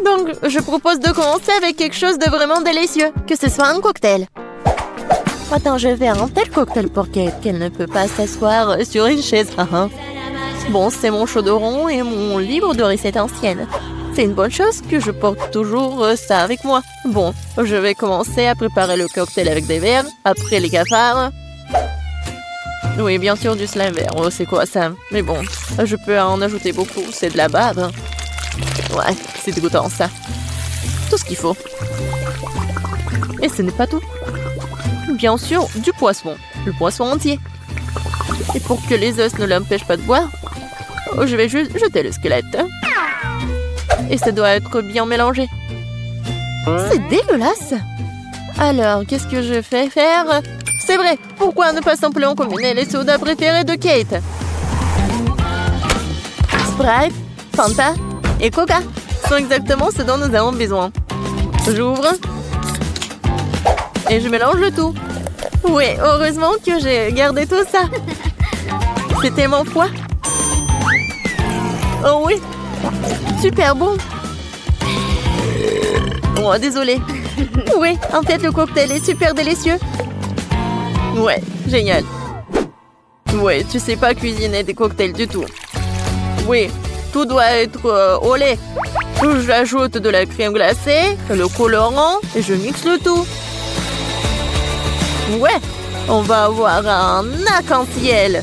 Donc, je propose de commencer avec quelque chose de vraiment délicieux. Que ce soit un cocktail. Attends, je vais faire un tel cocktail pour Kate qu'elle ne peut pas s'asseoir sur une chaise. Bon, c'est mon chaudron et mon livre de recettes anciennes. C'est une bonne chose que je porte toujours ça avec moi. Bon, je vais commencer à préparer le cocktail avec des verres, après les cafards. Oui, bien sûr, du slime vert. Oh, c'est quoi ça? Mais bon, je peux en ajouter beaucoup. C'est de la bave. Ouais, c'est dégoûtant ça. Tout ce qu'il faut. Et ce n'est pas tout. Bien sûr, du poisson. Le poisson entier. Et pour que les os ne l'empêchent pas de boire, je vais juste jeter le squelette. Et ça doit être bien mélangé. C'est dégueulasse. Alors, qu'est-ce que je fais faire? C'est vrai, pourquoi ne pas simplement combiner les sodas préférés de Kate? Sprite, Fanta et Coca sont exactement ce dont nous avons besoin. J'ouvre. Et je mélange le tout. Oui, heureusement que j'ai gardé tout ça. C'est tellement froid. Oh oui. Super bon. Oh, désolé. Oui, en fait, le cocktail est super délicieux. Ouais, génial. Ouais, tu sais pas cuisiner des cocktails du tout. Oui, tout doit être au lait. J'ajoute de la crème glacée, le colorant et je mixe le tout. Ouais, on va avoir un arc-en-ciel.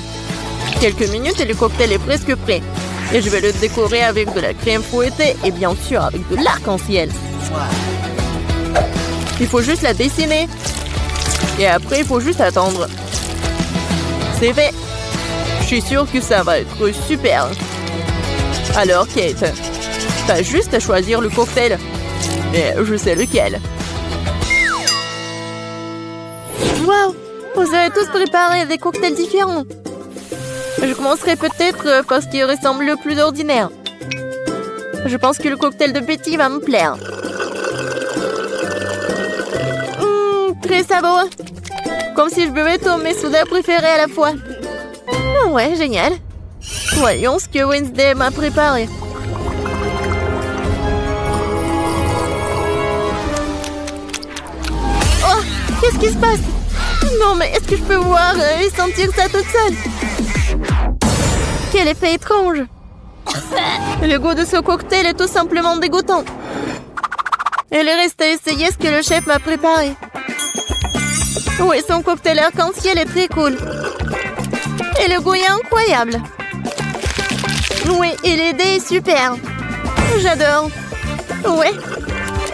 Quelques minutes et le cocktail est presque prêt. Et je vais le décorer avec de la crème fouettée et bien sûr avec de l'arc-en-ciel. Il faut juste la dessiner. Et après, il faut juste attendre. C'est fait. Je suis sûre que ça va être super. Alors, Kate, t'as juste à choisir le cocktail. Et je sais lequel. Waouh! Vous avez tous préparé des cocktails différents. Je commencerai peut-être par ce qui ressemble le plus ordinaire. Je pense que le cocktail de Betty va me plaire. Très savoureux. Comme si je buvais tous mes sodas préférés à la fois. Ouais, génial. Voyons ce que Wednesday m'a préparé. Oh, qu'est-ce qui se passe? Non, mais est-ce que je peux voir et sentir ça toute seule? Quel effet étrange. Le goût de ce cocktail est tout simplement dégoûtant. Il reste à essayer ce que le chef m'a préparé. Oui, son cocktail arc-en-ciel est très cool. Et le goût est incroyable. Oui, et l'idée est super. J'adore. Ouais.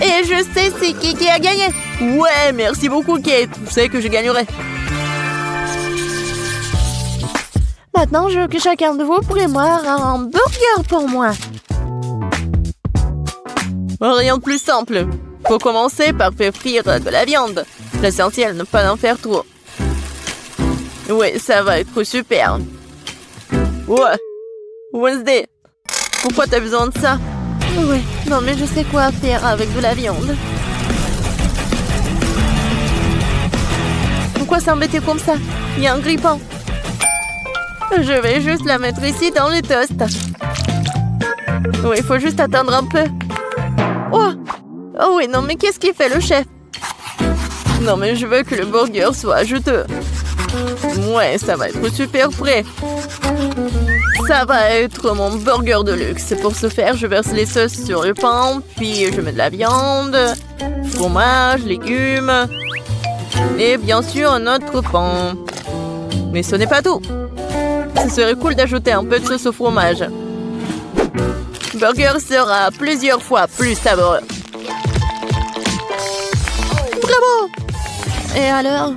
Et je sais c'est qui a gagné. Ouais, merci beaucoup, Kate. Je sais que je gagnerai. Maintenant, je veux que chacun de vous prépare un burger pour moi. Rien de plus simple. Faut commencer par faire frire de la viande. L'essentiel, ne pas en faire trop. Oui, ça va être super. Ouais. Wednesday, pourquoi t'as besoin de ça? Oui, non mais je sais quoi faire avec de la viande. Pourquoi s'embêter comme ça? Il y a un grille-pain. Je vais juste la mettre ici dans le toast. Oui, il faut juste attendre un peu. Oh! Oh oui, non mais qu'est-ce qu'il fait le chef? Non mais je veux que le burger soit juteux. Ouais, ça va être super frais. Ça va être mon burger de luxe. Pour ce faire, je verse les sauces sur le pain, puis je mets de la viande, fromage, légumes et bien sûr un autre pain. Mais ce n'est pas tout. Ce serait cool d'ajouter un peu de sauce au fromage. Le burger sera plusieurs fois plus savoureux. Bravo! Et alors?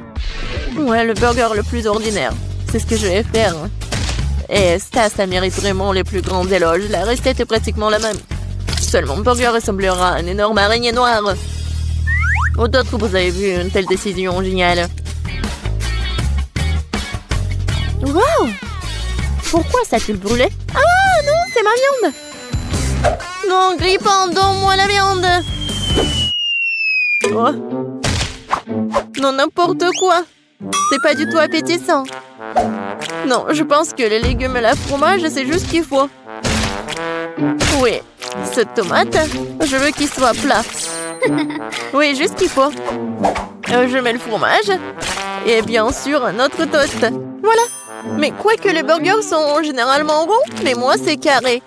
Ouais, le burger le plus ordinaire. C'est ce que je vais faire. Et ça mérite vraiment les plus grands éloges. La recette est pratiquement la même. Seulement, mon burger ressemblera à une énorme araignée noire. Ou d'autres, vous avez vu une telle décision géniale. Wow! Pourquoi ça a-t-il brûlé? Ah non, c'est ma viande! Non, Grille-pain, donne-moi la viande! Oh! Non, n'importe quoi! C'est pas du tout appétissant. Non, je pense que les légumes et la fromage, c'est juste ce qu'il faut. Oui, Ce tomate, je veux qu'il soit plat. Oui, juste ce qu'il faut. Je mets le fromage. Et bien sûr, un autre toast. Voilà. Mais quoique les burgers sont généralement ronds, mais moi c'est carré.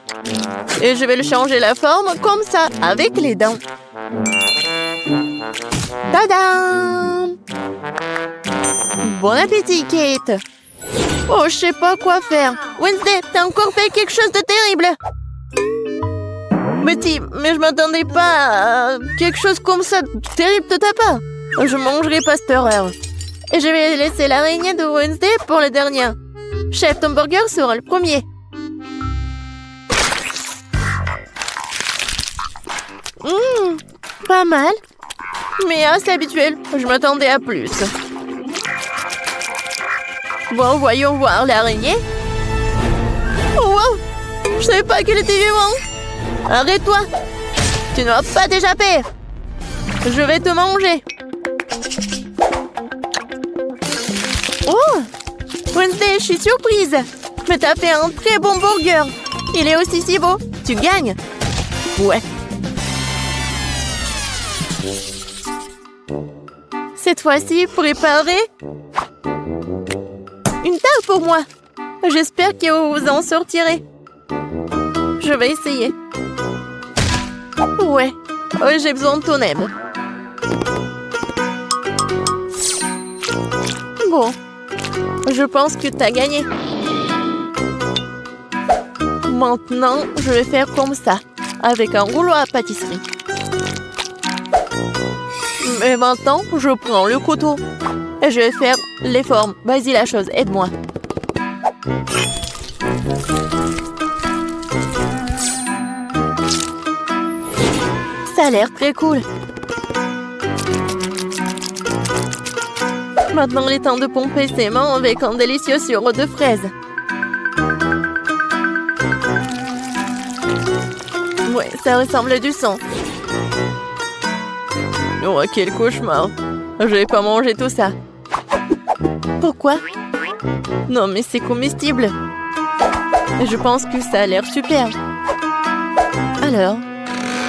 Et je vais le changer la forme comme ça, avec les dents. Tadam! Bon appétit, Kate. Oh, je sais pas quoi faire. Wednesday, t'as encore fait quelque chose de terrible. Betty, mais je m'attendais pas à quelque chose comme ça terrible de ta part. Je mangerai pas cette horreur. Et je vais laisser l'araignée de Wednesday pour le dernier. Chef, ton burger sera le premier. Pas mal. Mais assez habituel. Je m'attendais à plus. Bon, voyons voir l'araignée. Oh, wow! Je savais pas qu'elle était vivante. Arrête-toi. Tu n'auras pas d'échapper. Je vais te manger. Oh! Wednesday, je suis surprise. Mais t'as fait un très bon burger. Il est aussi si beau. Tu gagnes. Ouais. Cette fois-ci, préparez une tarte pour moi. J'espère que vous en sortirez. Je vais essayer. Ouais. Oh, j'ai besoin de ton aide. Bon. Je pense que t'as gagné. Maintenant, je vais faire comme ça, avec un rouleau à pâtisserie. Mais maintenant, je prends le couteau et je vais faire les formes. Vas-y la chose, aide-moi. Ça a l'air très cool. Maintenant, il est temps de pomper ses mains avec un délicieux sirop de fraises. Ouais, ça ressemble à du sang. Oh, quel cauchemar. Je vais pas manger tout ça. Pourquoi? Non, mais c'est comestible. Je pense que ça a l'air super. Alors,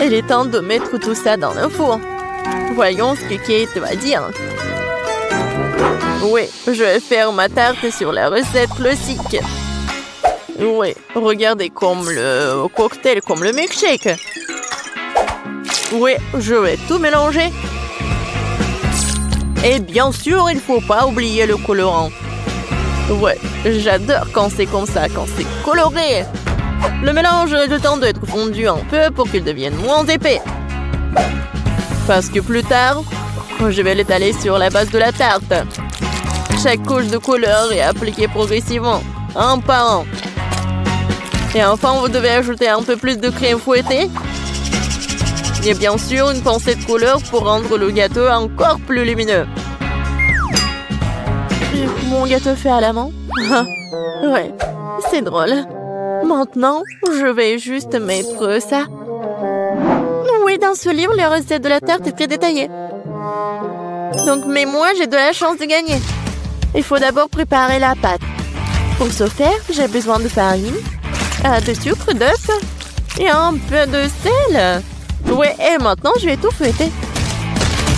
il est temps de mettre tout ça dans le four. Voyons ce que Kate va dire. Oui, je vais faire ma tarte sur la recette classique. Oui, regardez comme le cocktail, comme le milkshake. Oui, je vais tout mélanger. Et bien sûr, il ne faut pas oublier le colorant. Ouais, j'adore quand c'est comme ça, quand c'est coloré. Le mélange a le temps d'être fondu un peu pour qu'il devienne moins épais. Parce que plus tard, je vais l'étaler sur la base de la tarte. Chaque couche de couleur est appliquée progressivement, un par un. Et enfin, vous devez ajouter un peu plus de crème fouettée. Et bien sûr, une pincée de couleur pour rendre le gâteau encore plus lumineux. Mon gâteau fait à la main. Ouais, c'est drôle. Maintenant, je vais juste mettre ça. Oui, dans ce livre, les recettes de la tarte est très détaillée. Donc, mais moi, j'ai de la chance de gagner. Il faut d'abord préparer la pâte. Pour ce faire, j'ai besoin de farine, de sucre, d'œuf et un peu de sel. Ouais, et maintenant, je vais tout fouetter.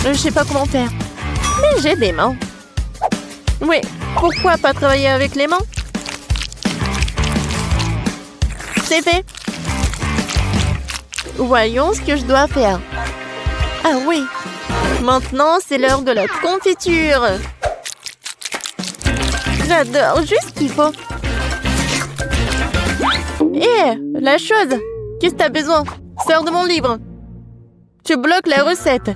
Je sais pas comment faire. Mais j'ai des mains. Oui, pourquoi pas travailler avec les mains? C'est fait. Voyons ce que je dois faire. Ah oui. Maintenant, c'est l'heure de la confiture. J'adore, juste ce qu'il faut. Hé, la chose. Qu'est-ce que t'as besoin? Sors de mon livre. Tu bloques la recette.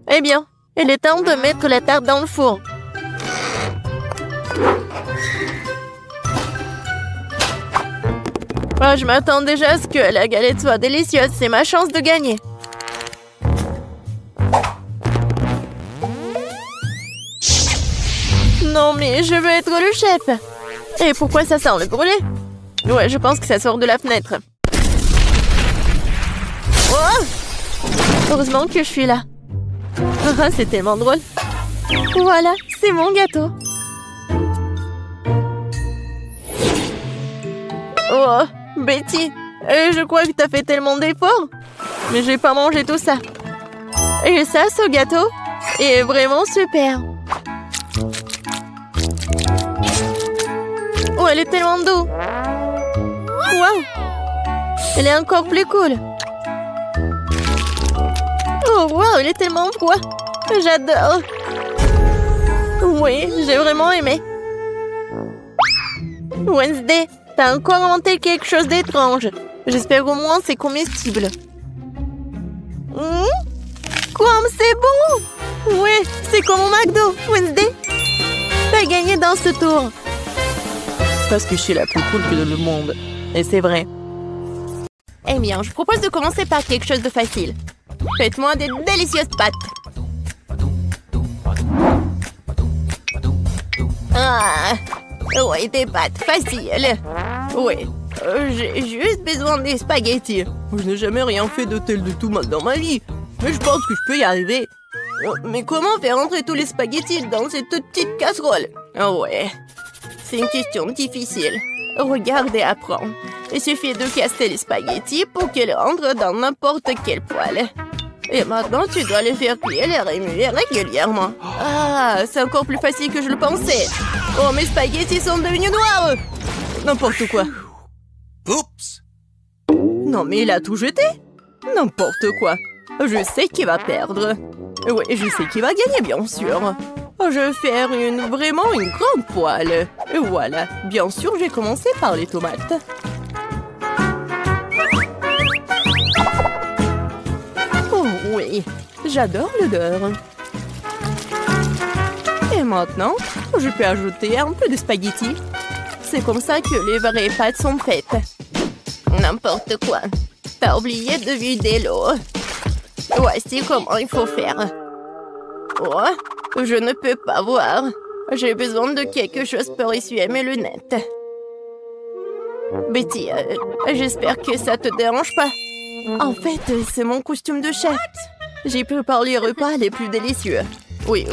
Eh bien, il est temps de mettre la tarte dans le four. Oh, je m'attends déjà à ce que la galette soit délicieuse. C'est ma chance de gagner. Non, mais je veux être le chef. Et pourquoi ça sent le brûlé? Ouais, je pense que ça sort de la fenêtre. Oh! Heureusement que je suis là. C'est tellement drôle. Voilà, c'est mon gâteau. Oh, Betty, Je crois que t'as fait tellement d'efforts. Mais j'ai pas mangé tout ça. Et ça, ce gâteau est vraiment super. Oh, elle est tellement douce. Waouh. Elle est encore plus cool. Oh, waouh, elle est tellement froid. J'adore. Oui, j'ai vraiment aimé. Wednesday, t'as encore inventé quelque chose d'étrange. J'espère au moins c'est comestible. Comme c'est bon! Ouais, c'est comme au McDo, Wednesday. T'as gagné dans ce tour. Parce que je suis la plus cool que le monde. Et c'est vrai. Eh bien, je propose de commencer par quelque chose de facile. Faites-moi des délicieuses pâtes. Ah, ouais, des pâtes faciles. Ouais, j'ai juste besoin des spaghettis. Je n'ai jamais rien fait de tel de tout mal dans ma vie. Mais je pense que je peux y arriver. Mais comment faire entrer tous les spaghettis dans cette petite casserole? Ah ouais, c'est une question difficile. Regarde et apprends. Il suffit de casser les spaghettis pour qu'ils entrent dans n'importe quelle poêle. Et maintenant, tu dois les faire cuire et remuer régulièrement. Ah, c'est encore plus facile que je le pensais. Oh, mes spaghettis sont devenus noirs. N'importe quoi. Oups! Non, mais il a tout jeté. N'importe quoi. Je sais qui va perdre. Oui, je sais qui va gagner, bien sûr. Je vais faire vraiment une grande poêle. Et voilà. Bien sûr, j'ai commencé par les tomates. Oh oui, j'adore l'odeur. Et maintenant, je peux ajouter un peu de spaghettis. C'est comme ça que les vraies pâtes sont faites. N'importe quoi. T'as oublié de vider l'eau. Voici comment il faut faire. Oh, je ne peux pas voir. J'ai besoin de quelque chose pour essuyer mes lunettes. Betty, j'espère que ça te dérange pas. En fait, c'est mon costume de chef. J'ai préparé les repas les plus délicieux. Oui.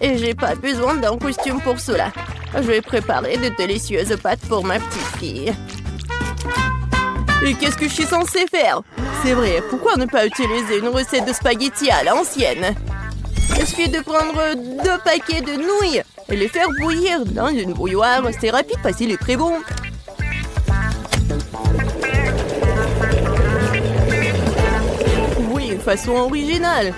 Et j'ai pas besoin d'un costume pour cela. Je vais préparer de délicieuses pâtes pour ma petite fille. Et qu'est-ce que je suis censée faire? C'est vrai, pourquoi ne pas utiliser une recette de spaghettis à l'ancienne? Il suffit de prendre 2 paquets de nouilles et les faire bouillir dans une bouilloire. C'est rapide, facile et très bon. Oui, une façon originale.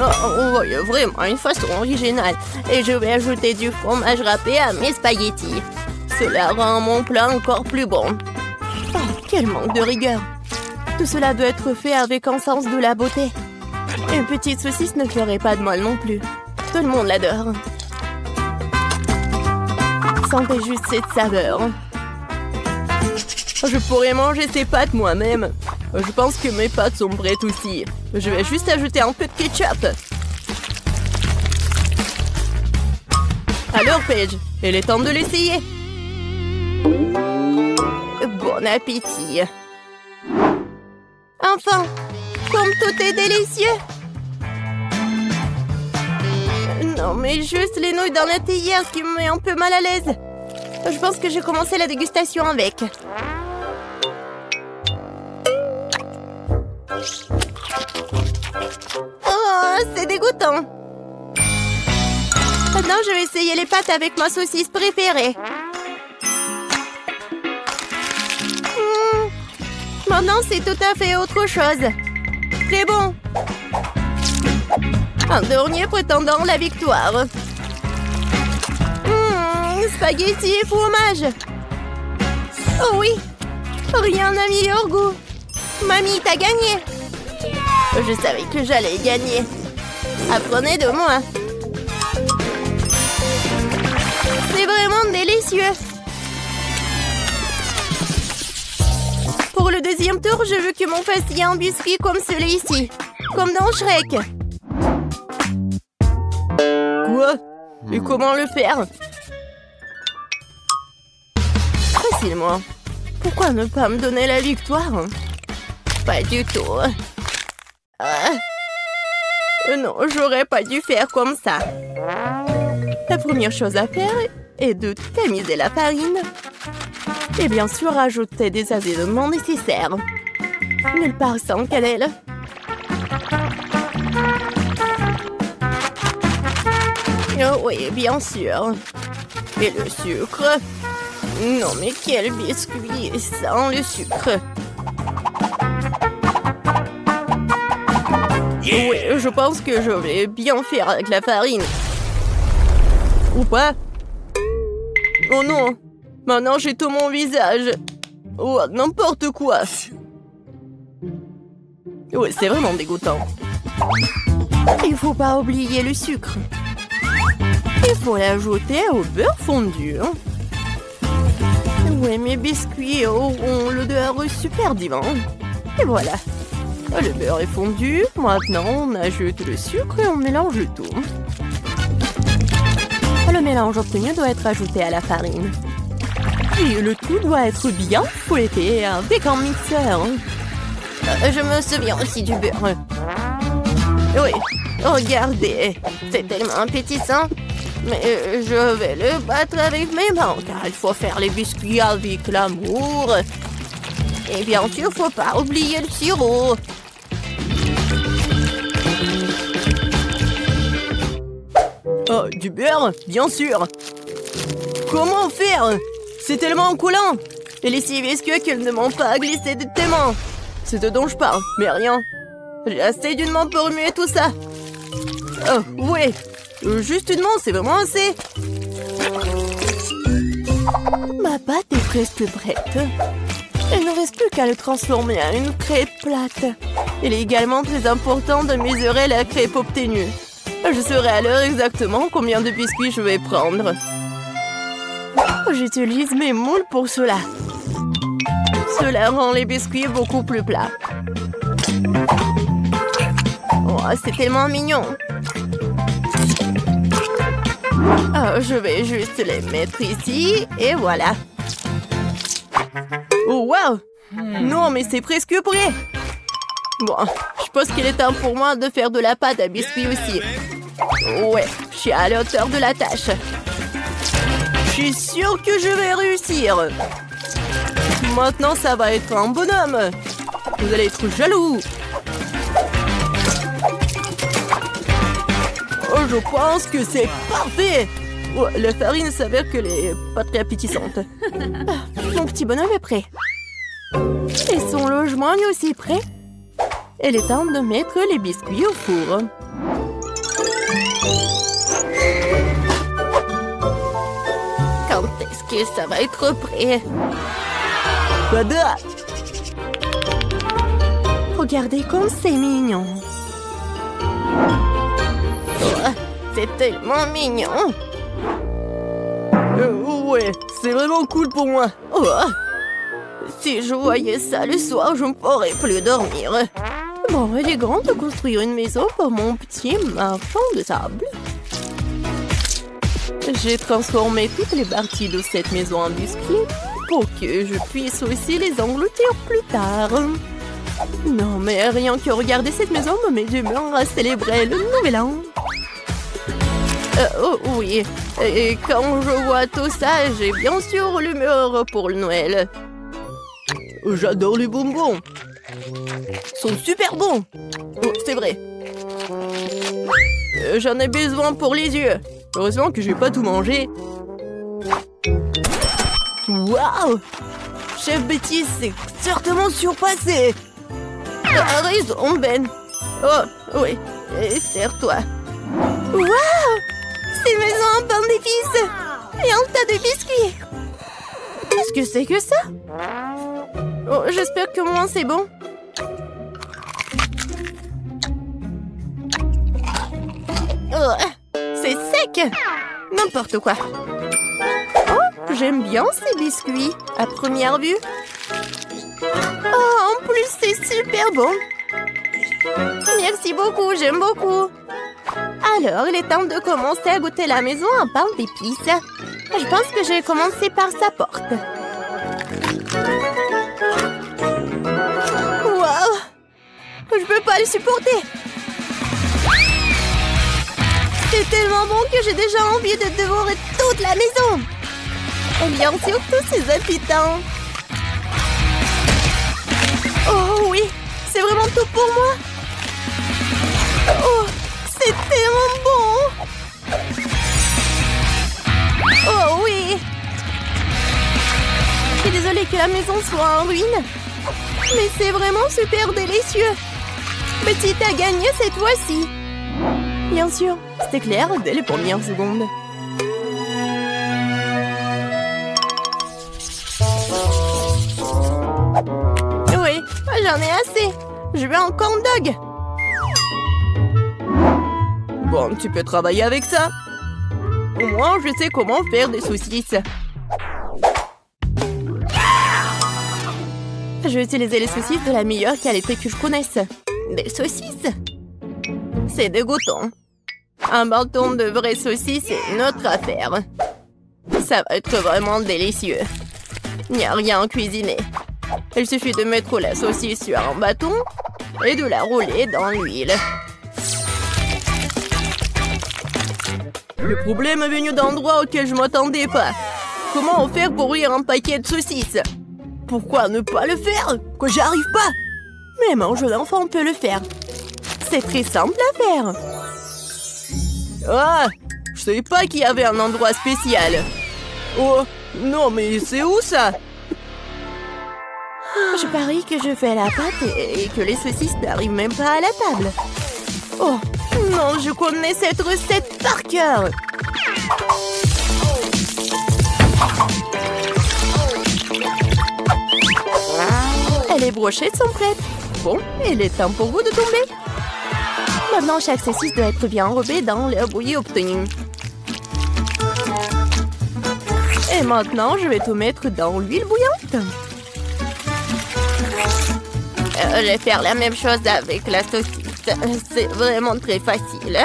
Oh, oui, vraiment une façon originale. Et je vais ajouter du fromage râpé à mes spaghettis. Cela rend mon plat encore plus bon. Oh, quel manque de rigueur. Tout cela doit être fait avec un sens de la beauté. Une petite saucisse ne ferait pas de mal non plus. Tout le monde l'adore. Sentez juste cette saveur. Je pourrais manger ces pâtes moi-même. Je pense que mes pâtes sont prêtes aussi. Je vais juste ajouter un peu de ketchup. Alors, Paige, il est temps de l'essayer. Bon appétit. Enfin, comme tout est délicieux. Non, mais juste les nouilles dans la théière qui me met un peu mal à l'aise. Je pense que j'ai commencé la dégustation avec. Oh, c'est dégoûtant. Maintenant, je vais essayer les pâtes avec ma saucisse préférée. Maintenant, c'est tout à fait autre chose. Très bon. Un dernier prétendant la victoire. Spaghetti et fromage. Oh oui, rien n'a meilleur goût. Mamie, t'as gagné. Je savais que j'allais gagner. Apprenez de moi. C'est vraiment délicieux. Pour le deuxième tour, je veux que mon fasse un biscuit comme celui-ci. Comme dans Shrek. Quoi? Et comment le faire? Facilement. Pourquoi ne pas me donner la victoire? Pas du tout. Non, j'aurais pas dû faire comme ça. La première chose à faire est de tamiser la farine. Et bien sûr, ajouter des assaisonnements nécessaires. Nulle part sans cannelle. Oh oui, bien sûr. Et le sucre. Non, mais quel biscuit sans le sucre. Yeah. Oui, je pense que je vais bien faire avec la farine. Ou pas? Oh non! Maintenant j'ai tout mon visage. Oh, n'importe quoi. Oui, c'est vraiment dégoûtant. Il faut pas oublier le sucre. Il faut l'ajouter au beurre fondu. Oui, mes biscuits auront l'odeur super divin. Et voilà. Le beurre est fondu. Maintenant, on ajoute le sucre et on mélange le tout. Le mélange obtenu doit être ajouté à la farine. Puis le tout doit être bien fouetté avec un mixeur. Je me souviens aussi du beurre. Oui, regardez. C'est tellement appétissant. Mais je vais le battre avec mes mains, car il faut faire les biscuits avec l'amour. Et bien sûr, faut pas oublier le sirop. Oh, du beurre, bien sûr. Comment faire? C'est tellement coulant. Et les six biscuits qu'ils ne m'ont pas glissé de tes mains. C'est ce dont je parle, mais rien. J'ai assez d'une main pour remuer tout ça. Oh, oui. Juste une main, c'est vraiment assez. Ma pâte est presque prête. Il ne reste plus qu'à le transformer en une crêpe plate. Il est également très important de mesurer la crêpe obtenue. Je saurai à l'heure exactement combien de biscuits je vais prendre. J'utilise mes moules pour cela. Cela rend les biscuits beaucoup plus plats. Oh, c'est tellement mignon. Oh, je vais juste les mettre ici et voilà. Oh, wow! Non, mais c'est presque prêt. Bon, je pense qu'il est temps pour moi de faire de la pâte à biscuits aussi. Ouais, je suis à la hauteur de la tâche. Je suis sûre que je vais réussir. Maintenant, ça va être un bonhomme. Vous allez être jaloux. Oh, je pense que c'est parfait. Oh, la farine s'avère qu'elle est pas très appétissante. Mon petit bonhomme est prêt. Et son logement est aussi prêt. Il est temps de mettre les biscuits au four. Quand est-ce que ça va être prêt? Tada! Regardez comme c'est mignon. Oh, c'est tellement mignon. Ouais, c'est vraiment cool pour moi. Oh, si je voyais ça le soir, je ne pourrais plus dormir. Bon, il est grand de construire une maison pour mon petit marchand de sable. J'ai transformé toutes les parties de cette maison en biscuits pour que je puisse aussi les engloutir plus tard. Non, mais rien que regarder cette maison me met d'humeur à célébrer le nouvel an. Oh oui, et quand je vois tout ça, j'ai bien sûr l'humeur pour le Noël. J'adore les bonbons. Ils sont super bons. Oh, c'est vrai. J'en ai besoin pour les yeux. Heureusement que je vais pas tout manger. Waouh! Chef Betty s'est certainement surpassé. T'as raison, Ben. Oh, oui. Et serre-toi. Waouh! C'est maison en pain d'épices. Et un tas de biscuits. Qu'est-ce que c'est que ça? Oh, j'espère que moi c'est bon. Oh, c'est sec. N'importe quoi. Oh, j'aime bien ces biscuits à première vue. Oh, en plus c'est super bon. Merci beaucoup, j'aime beaucoup. Alors, il est temps de commencer à goûter la maison en pain d'épices. Je pense que je vais commencer par sa porte. Waouh! Je peux pas le supporter. C'est tellement bon que j'ai déjà envie de dévorer toute la maison. Et bien sûr, tous ces habitants. Oh oui, c'est vraiment tout pour moi. Oh, c'est tellement bon. Oh oui. Je suis désolée que la maison soit en ruine. Mais c'est vraiment super délicieux. Petite a gagné cette fois-ci. Bien sûr, c'était clair dès les premières secondes. Oui, j'en ai assez. Je veux un corn dog. Bon, tu peux travailler avec ça. Au moins, je sais comment faire des saucisses. Je vais utiliser les saucisses de la meilleure qualité que je connaisse. Des saucisses? C'est dégoûtant. Un bâton de vraies saucisses est une autre affaire. Ça va être vraiment délicieux. Il n'y a rien à cuisiner. Il suffit de mettre la saucisse sur un bâton et de la rouler dans l'huile. Le problème est venu d'endroits auxquels je ne m'attendais pas. Comment faire pour ouvrir un paquet de saucisses? Pourquoi ne pas le faire? Que j'y arrive pas? Même un jeune enfant peut le faire. C'est très simple à faire. Ah, je savais pas qu'il y avait un endroit spécial. Oh, non mais c'est où ça? Je parie que je fais la pâte et que les saucisses n'arrivent même pas à la table. Oh, non, je connais cette recette par cœur. Les brochettes sont prêtes. Bon, il est temps pour vous de tomber. Maintenant, chaque saucisse doit être bien enrobée dans l'air bouilli obtenu. Et maintenant, je vais tout mettre dans l'huile bouillante. Je vais faire la même chose avec la saucisse. C'est vraiment très facile.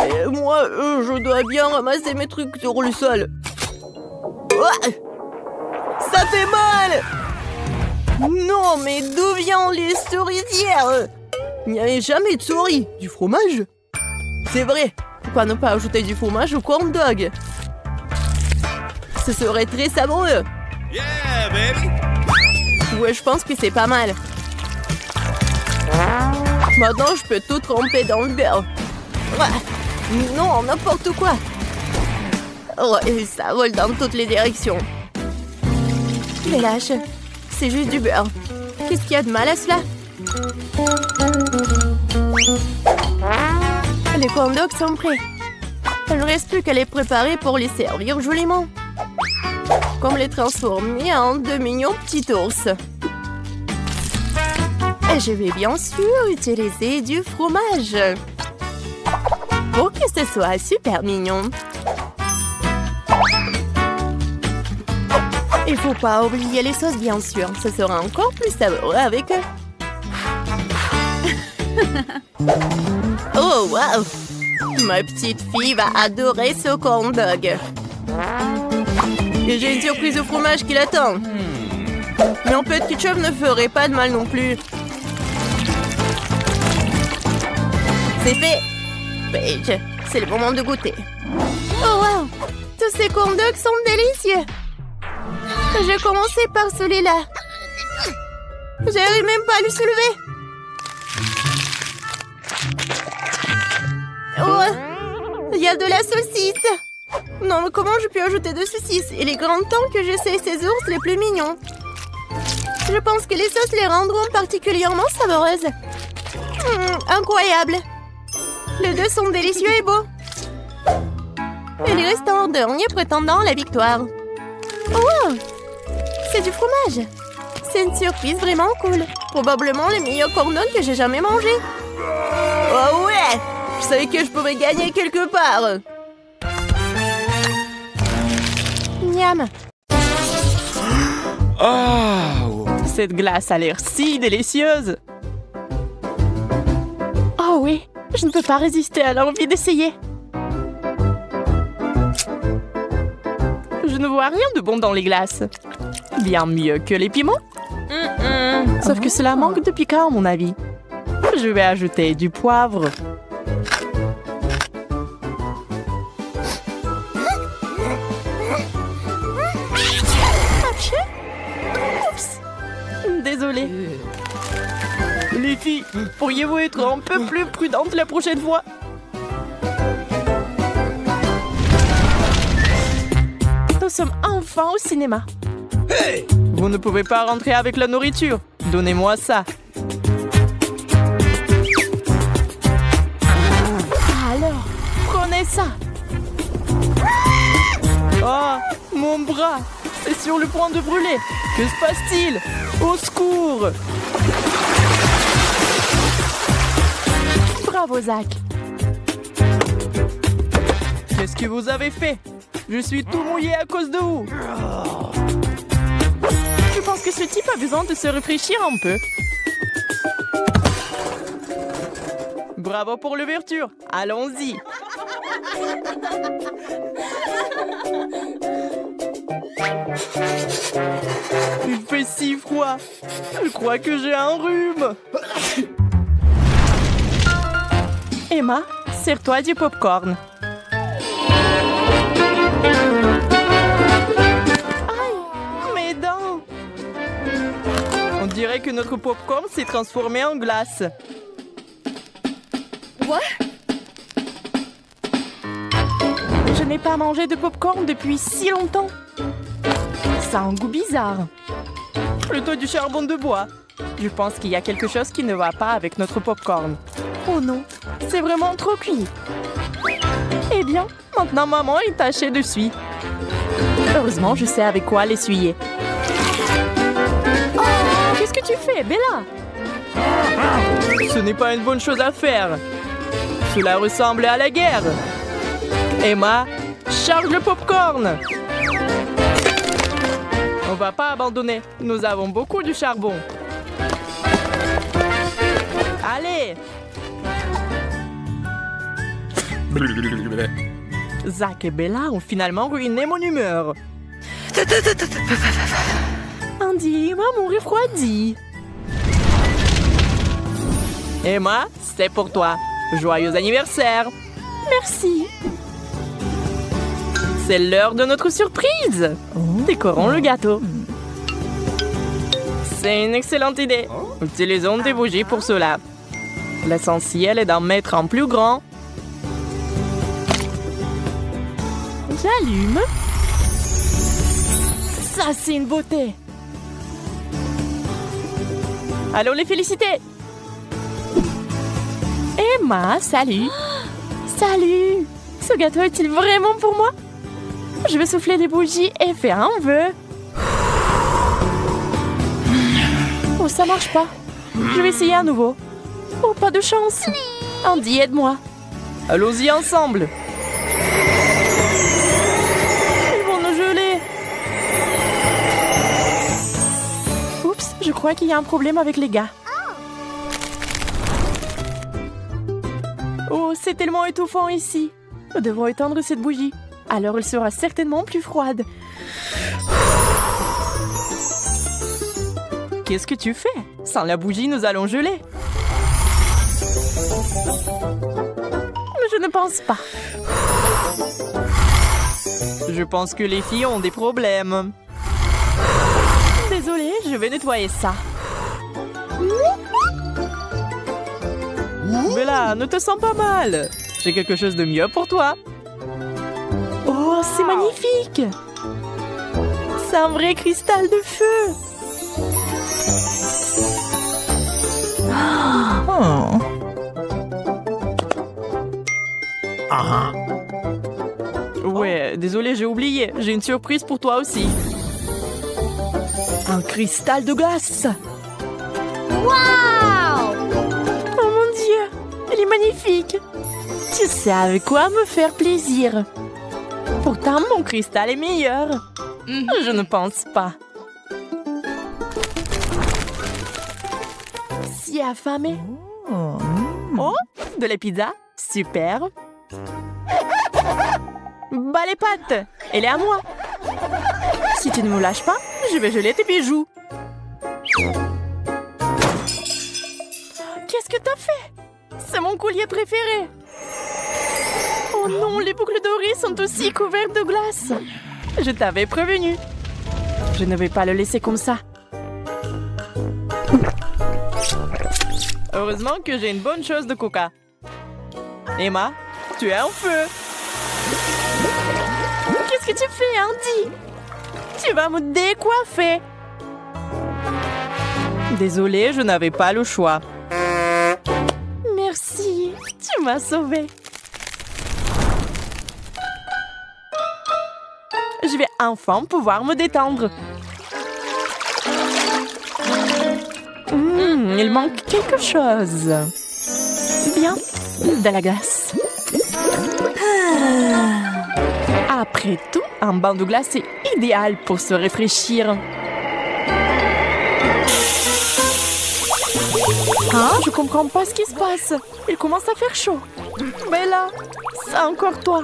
Et moi, je dois bien ramasser mes trucs sur le sol. Oh, ça fait mal! Non, mais d'où viennent les souricières? Il n'y avait jamais de souris. Du fromage? C'est vrai. Pourquoi ne pas ajouter du fromage au corn dog? Ce serait très savoureux. Yeah, baby! Ouais, je pense que c'est pas mal. Maintenant, je peux tout tremper dans le beurre. Ouais. Non, n'importe quoi. Ouais, ça vole dans toutes les directions. Mais lâche, c'est juste du beurre. Qu'est-ce qu'il y a de mal à cela? Les corn dogs sont prêts. Il ne reste plus qu'à les préparer pour les servir joliment. Comme les transformer en de mignons petits ours. Et je vais bien sûr utiliser du fromage. Pour que ce soit super mignon. Il faut pas oublier les sauces, bien sûr. Ce sera encore plus savoureux avec eux. Oh, wow! Ma petite fille va adorer ce corn dog. Et j'ai une surprise au fromage qui l'attend. Mais un peu de ketchup ne ferait pas de mal non plus. C'est fait! Paige, c'est le moment de goûter. Oh, wow! Tous ces corn dogs sont délicieux! Je vais commencer par celui-là. J'arrive même pas à le soulever. Oh, il y a de la saucisse. Non, mais comment je peux ajouter de saucisses? Il est grand temps que j'essaie ces ours les plus mignons. Je pense que les sauces les rendront particulièrement savoureuses. Incroyable. Les deux sont délicieux et beaux. Il reste un dernier prétendant à la victoire. Oh, c'est du fromage. C'est une surprise vraiment cool. Probablement le meilleur corn dog que j'ai jamais mangé. Oh ouais! Je savais que je pouvais gagner quelque part. Miam. Oh, cette glace a l'air si délicieuse. Oh oui, je ne peux pas résister à l'envie d'essayer. Je ne vois rien de bon dans les glaces. Bien mieux que les piments. Sauf que cela manque de piquant à mon avis. Je vais ajouter du poivre. désolée. Les filles, pourriez-vous être un peu plus prudentes la prochaine fois? Nous sommes enfin au cinéma. Vous ne pouvez pas rentrer avec la nourriture. Donnez-moi ça. Alors, prenez ça. Oh, mon bras. C'est sur le point de brûler. Que se passe-t-il? Au secours! Bravo, Zach. Qu'est-ce que vous avez fait? Je suis tout mouillé à cause de vous. Je pense que ce type a besoin de se rafraîchir un peu. Bravo pour l'ouverture. Allons-y. Il fait si froid. Je crois que j'ai un rhume. Emma, sers-toi du popcorn. Aïe, mes dents. On dirait que notre popcorn s'est transformé en glace. Quoi? Je n'ai pas mangé de popcorn depuis si longtemps. Ça a un goût bizarre. Plutôt du charbon de bois. Je pense qu'il y a quelque chose qui ne va pas avec notre popcorn. Oh non, c'est vraiment trop cuit. Eh bien, maintenant maman est tachée dessus. Heureusement, je sais avec quoi l'essuyer. Oh, qu'est-ce que tu fais, Bella? Ce n'est pas une bonne chose à faire. Cela ressemble à la guerre. Emma, charge le popcorn. On va pas abandonner. Nous avons beaucoup de charbon. Allez! Zach et Bella ont finalement ruiné mon humeur. Andy, maman refroidit. Emma, c'est pour toi. Joyeux anniversaire. Merci. C'est l'heure de notre surprise. Décorons le gâteau. C'est une excellente idée. Utilisons des bougies pour cela. L'essentiel est d'en mettre en plus grand. J'allume. Ça, c'est une beauté. Allons les féliciter. Emma, salut. Salut. Ce gâteau est-il vraiment pour moi? Je vais souffler les bougies et faire un vœu. Oh, ça marche pas. Je vais essayer à nouveau. Oh, pas de chance. Andy, aide-moi. Allons-y ensemble. Ils vont nous geler. Oups, je crois qu'il y a un problème avec les gars. Oh, c'est tellement étouffant ici. Nous devons éteindre cette bougie. Alors elle sera certainement plus froide. Qu'est-ce que tu fais? Sans la bougie, nous allons geler. Mais je ne pense pas. Je pense que les filles ont des problèmes. Désolée, je vais nettoyer ça. Bella, ne te sens pas mal. J'ai quelque chose de mieux pour toi. Oh, c'est magnifique! C'est un vrai cristal de feu! Oh. Ouais, désolé, j'ai oublié. J'ai une surprise pour toi aussi. Un cristal de glace! Wow! Oh mon Dieu! Il est magnifique! Tu sais avec quoi me faire plaisir. Pourtant, mon cristal est meilleur. Je ne pense pas. Si affamé. Oh, de la pizza. Super. Bah les pâtes. Elle est à moi. Si tu ne me lâches pas, je vais geler tes bijoux. Qu'est-ce que t'as fait? C'est mon collier préféré. Oh non, les boucles dorées sont aussi couvertes de glace. Je t'avais prévenu. Je ne vais pas le laisser comme ça. Heureusement que j'ai une bonne chose de coca. Emma, tu es en feu. Qu'est-ce que tu fais, Andy? Tu vas me décoiffer. Désolée, je n'avais pas le choix. Merci, tu m'as sauvée. Je vais enfin pouvoir me détendre. Il manque quelque chose. Bien, de la glace. Après tout, un bain de glace est idéal pour se rafraîchir. Ah, je comprends pas ce qui se passe. Il commence à faire chaud. Bella, c'est encore toi.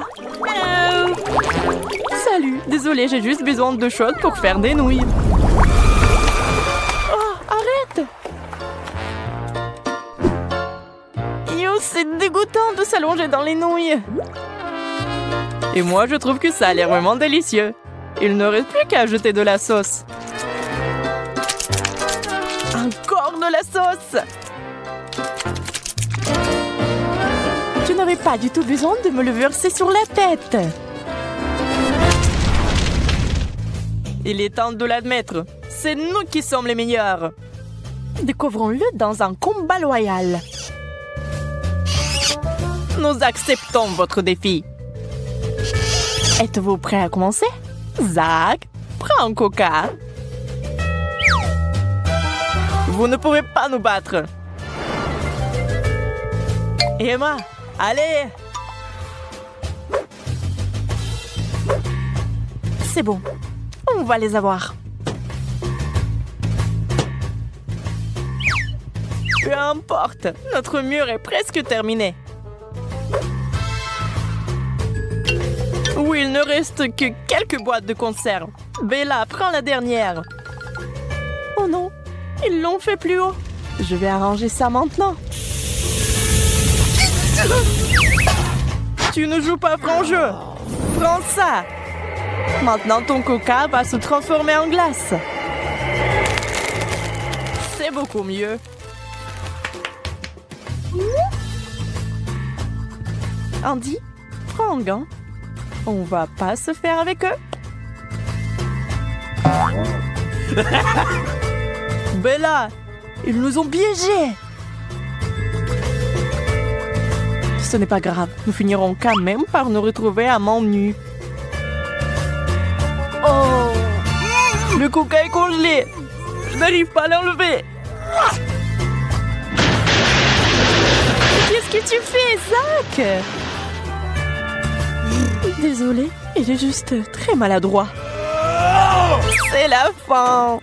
Salut, désolée, j'ai juste besoin de choses pour faire des nouilles. Oh, arrête! Yo, c'est dégoûtant de s'allonger dans les nouilles. Et moi, je trouve que ça a l'air vraiment délicieux. Il ne reste plus qu'à ajouter de la sauce. Encore de la sauce! Tu n'avais pas du tout besoin de me le verser sur la tête. Il est temps de l'admettre. C'est nous qui sommes les meilleurs. Découvrons-le dans un combat loyal. Nous acceptons votre défi. Êtes-vous prêt à commencer? Zach, prends un coca. Vous ne pourrez pas nous battre. Emma, allez! C'est bon. On va les avoir. Peu importe, notre mur est presque terminé. Oui, il ne reste que quelques boîtes de conserve. Bella, prends la dernière. Oh non, ils l'ont fait plus haut. Je vais arranger ça maintenant. Tu ne joues pas franc jeu. Prends ça. Maintenant, ton coca va se transformer en glace. C'est beaucoup mieux. Andy, prends un gant. On va pas se faire avec eux. Bella, ils nous ont piégés. Ce n'est pas grave, nous finirons quand même par nous retrouver à main nue. Oh! Le coca est congelé. Je n'arrive pas à l'enlever. Qu'est-ce que tu fais, Zach? Désolé, il est juste très maladroit. C'est la fin.